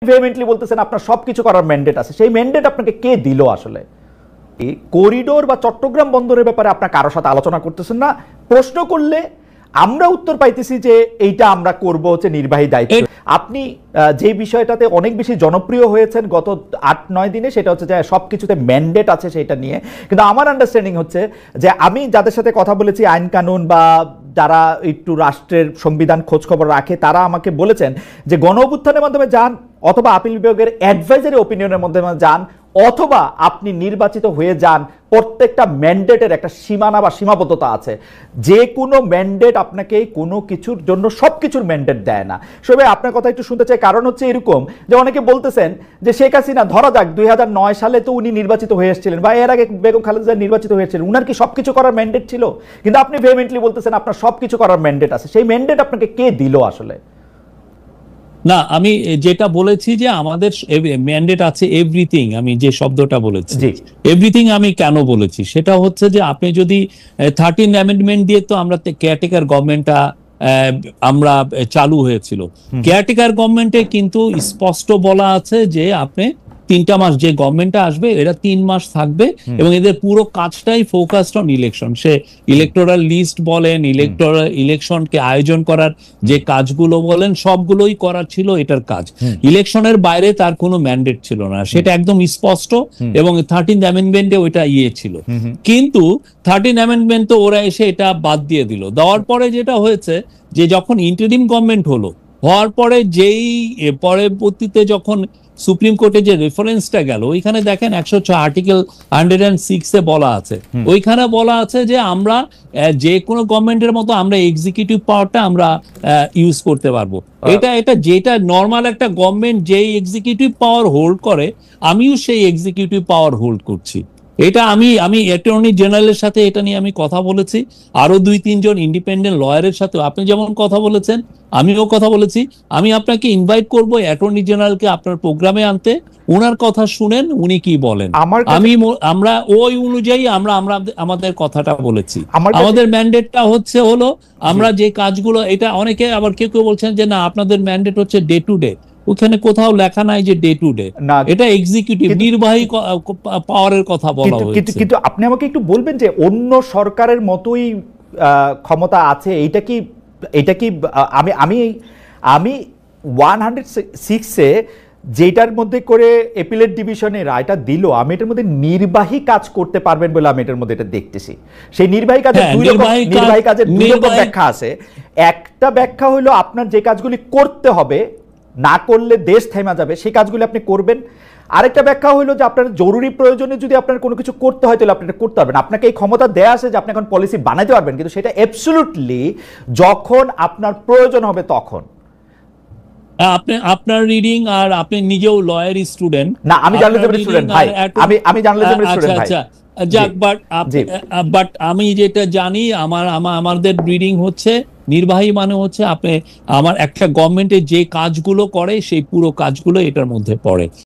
ভেহেমেন্টলি বলতেছেন আপনার সবকিছু করার ম্যান্ডেট আছে, সেই ম্যান্ডেট আপনাকে কে দিল? আসলে এই করিডোর বা চট্টগ্রাম বন্দরের ব্যাপারে আপনার কারোর সাথে আলোচনা করতেছেন না। প্রশ্ন করলে আমরা উত্তর পাইতেছি যে এইটা আমরা করব, হচ্ছে নির্বাহী দায়িত্ব। আপনি যে বিষয়টাতে অনেক বেশি জনপ্রিয় হয়েছেন গত ৮-৯ দিনে, সেটা হচ্ছে যে সবকিছুতে ম্যান্ডেট আছে সেটা নিয়ে। কিন্তু আমার আন্ডারস্ট্যান্ডিং হচ্ছে যে আমি যাদের সাথে কথা বলেছি, আইন কানুন বা যারা একটু রাষ্ট্রের সংবিধান খোঁজখবর রাখে, তারা আমাকে বলেছেন যে গণ অভ্যুত্থানের মাধ্যমে যান, অথবা আপিল বিভাগের অ্যাডভাইজারি ওপিনিয়নের মাধ্যমে যান, অথবা আপনি নির্বাচিত হয়ে যান, প্রত্যেকটা ম্যান্ডেটের একটা সীমানা বা সীমাবদ্ধতা আছে। যে কোনো ম্যান্ডেট আপনাকে কোনো কিছুর জন্য সব কিছুর ম্যান্ডেট দেয় না। সবাই আপনার কথা একটু শুনতে চাই, কারণ হচ্ছে এরকম যে অনেকে বলতেছেন যে শেখ হাসিনা, ধরা যাক 2009 সালে তো উনি নির্বাচিত হয়ে এসেছিলেন, বা এর আগে বেগম খালেদা নির্বাচিত হয়েছিলেন, উনার কি সবকিছু করার ম্যান্ডেট ছিল? কিন্তু আপনি ভেহেমেন্টলি বলতেছেন আপনার সবকিছু করার ম্যান্ডেট আছে, সেই ম্যান্ডেট আপনাকে কে দিল আসলে? না, আমি যেটা বলেছি যে আমাদের ম্যান্ডেট আছে এভরিথিং, আমি যে শব্দটা বলেছি এভরিথিং, আমি কেন বলেছি সেটা হচ্ছে যে আপনি যদি 13 অ্যামেন্ডমেন্ট দিয়ে তো আমরা কেয়ারটেকার গভর্নমেন্টটা আমরা চালু হয়েছিল। কেয়ারটেকার গভর্নমেন্টে কিন্তু স্পষ্ট বলা আছে যে আপনি 3টা মাস, যে গভর্নমেন্টটা আসবে এরা 3 মাস থাকবে এবং এদের পুরো কাজটাই ফোকাসড অন ইলেকশন। সে ইলেকটোরাল লিস্ট বলেন, ইলেকশনকে আয়োজন করার যে কাজগুলো বলেন, সবগুলোই করার ছিল এটার কাজ। ইলেকশনের বাইরে তার কোনো ম্যান্ডেট ছিল না, সেটা একদম স্পষ্ট। এবং 13th অ্যামেন্ডমেন্টে ওইটা ছিল। কিন্তু 13th অ্যামেন্ডমেন্ট তো ওরা এসে এটা বাদ দিয়ে দিল। দেওয়ার পরে যেটা হয়েছে যে যখন ইন্টারিম গভর্নমেন্ট হওয়ার পরে যেই পরবর্তীতে যখন সুপ্রিম কোর্টে যে রেফারেন্সটা গেল, ওইখানে দেখেন 106 আর্টিকেল 106 বলা আছে, ওইখানে বলা আছে যে আমরা যে কোনো গভর্নমেন্টের মতো আমরা এক্সিকিউটিভ পাওয়ারটা আমরা ইউজ করতে পারবো। এটা যেটা নর্মাল একটা গভর্নমেন্ট যেই এক্সিকিউটিভ পাওয়ার হোল্ড করে, আমিও সেই এক্সিকিউটিভ পাওয়ার হোল্ড করছি। এটা আমি অ্যাটর্নি জেনারেলের সাথে এটা নিয়ে আমি কথা বলেছি, আরো 2-3 জন ইন্ডিপেন্ডেন্ট লয়ারের সাথে। আপনি যেমন কথা বলেছেন, আমিও কথা বলেছি। আমি আপনাকে ইনভাইট করব অ্যাটর্নি জেনারেলকে আপনার প্রোগ্রামে আনতে, ওনার কথা শুনেন উনি কি বলেন। আমরা ওই অনুযায়ী আমরা আমাদের কথাটা বলেছি। আমাদের ম্যান্ডেটটা হলো আমরা যে কাজগুলো, এটা অনেকে আবার কেউ বলছেন যে না আপনাদের ম্যান্ডেট হচ্ছে ডে টু ডে। ওখানে কোথাও লেখা নাই যে ডে টু ডে, এটা এক্সিকিউটিভ নির্বাহী পাওয়ারের কথা বলা হয়েছে। কিন্তু আপনি আমাকে একটু বলবেন যে অন্য সরকারের মতোই ক্ষমতা আছে, এটা কি আমি 106-এ যেটার মধ্যে করে অ্যাপিলেট ডিভিশনে রায়টা দিল, আমি এটার মধ্যে নির্বাহী কাজ করতে পারবেন বলে আমি এটার মধ্যে এটা দেখতেছি। সেই নির্বাহী কাজের দুই রকম ব্যাখ্যা আছে। একটা ব্যাখ্যা হলো আপনার যে কাজগুলি করতে হবে, না করলে দেশ থেমে যাবে, সেই কাজগুলি আপনি করবেন। আরেকটা ব্যাখ্যা হলো যে আপনার জরুরি প্রয়োজনে যদি আপনার কোনো কিছু করতে হয় তাহলে আপনি এটা করতে পারবেন। আপনাকে এই ক্ষমতা দেয়া আছে যে আপনি এখন পলিসি বানাইতে পারবেন, কিন্তু সেটা অ্যাবসলিউটলি যখন আপনার প্রয়োজন হবে তখন। আপনার রিডিং, আর আপনি নিজেও লয়ার স্টুডেন্ট। না, আমি জার্নালিজমের স্টুডেন্ট ভাই, আমি জার্নালিজমের স্টুডেন্ট ভাই। যাক, বাট আমি যেটা জানি, আমাদের রিডিং হচ্ছে নির্বাহী মানে হচ্ছে আপনি আমার একটা গভর্নমেন্টের যে কাজগুলো করে সেই পুরো কাজগুলো এটার মধ্যে পড়ে।